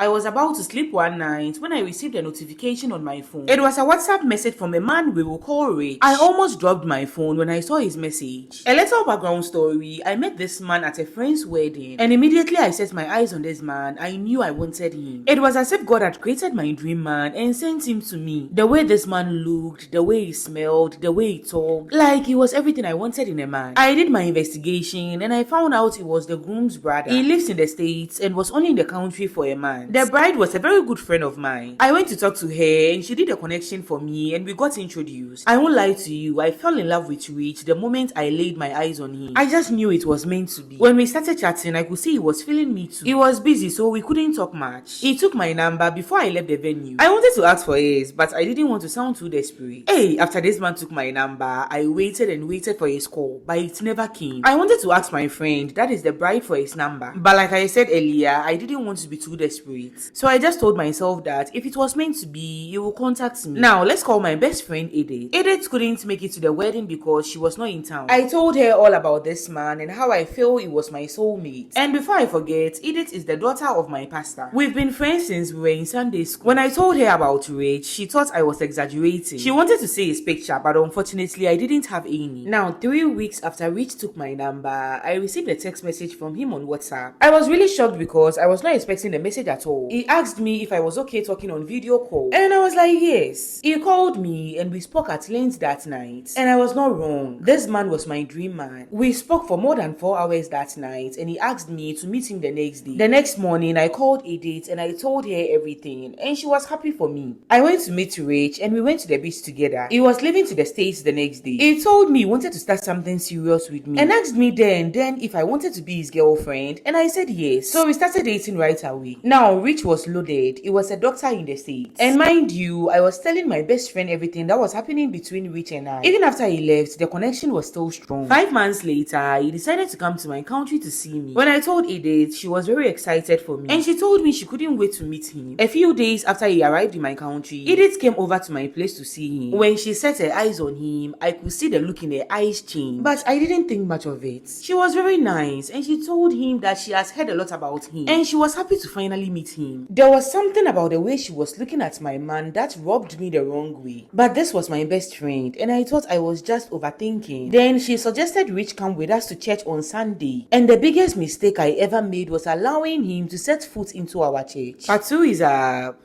I was about to sleep one night when I received a notification on my phone. It was a WhatsApp message from a man we will call Rich. I almost dropped my phone when I saw his message. A little background story: I met this man at a friend's wedding, and immediately I set my eyes on this man. I knew I wanted him. It was as if God had created my dream man and sent him to me. The way this man looked, the way he smelled, the way he talked, like he was everything I wanted in a man. I did my investigation and I found out he was the groom's brother. He lives in the States and was only in the country for a month. The bride was a very good friend of mine. I went to talk to her and she did a connection for me and we got introduced. I won't lie to you, I fell in love with Rich the moment I laid my eyes on him. I just knew it was meant to be. When we started chatting, I could see he was feeling me too. He was busy, so we couldn't talk much. He took my number before I left the venue. I wanted to ask for his, but I didn't want to sound too desperate. Hey, after this man took my number, I waited and waited for his call, but it never came. I wanted to ask my friend, that is the bride, for his number. But like I said earlier, I didn't want to be too desperate. So I just told myself that if it was meant to be, he will contact me. Now, let's call my best friend Edith. Edith couldn't make it to the wedding because she was not in town. I told her all about this man and how I feel he was my soulmate. And before I forget, Edith is the daughter of my pastor. We've been friends since we were in Sunday school. When I told her about Rich, she thought I was exaggerating. She wanted to see his picture, but unfortunately I didn't have any. Now, 3 weeks after Rich took my number, I received a text message from him on WhatsApp. I was really shocked because I was not expecting the message at all. He asked me if I was okay talking on video call, and I was like, yes. He called me and we spoke at length that night. And I was not wrong. This man was my dream man. We spoke for more than 4 hours that night and he asked me to meet him the next day. The next morning, I called Edith and I told her everything and she was happy for me. I went to meet Rich and we went to the beach together. He was leaving to the States the next day. He told me he wanted to start something serious with me and asked me then if I wanted to be his girlfriend, and I said yes. So we started dating right away. Now, Rich was loaded. He was a doctor in the States. And mind you, I was telling my best friend everything that was happening between Rich and I. Even after he left, the connection was still strong. 5 months later, he decided to come to my country to see me. When I told Edith, she was very excited for me and she told me she couldn't wait to meet him. A few days after he arrived in my country, Edith came over to my place to see him. When she set her eyes on him, I could see the look in her eyes change, but I didn't think much of it. She was very nice and she told him that she has heard a lot about him and she was happy to finally meet him. There was something about the way she was looking at my man that rubbed me the wrong way. But this was my best friend and I thought I was just overthinking. Then she suggested Rich come with us to church on Sunday, and the biggest mistake I ever made was allowing him to set foot into our church. Part 2 is up.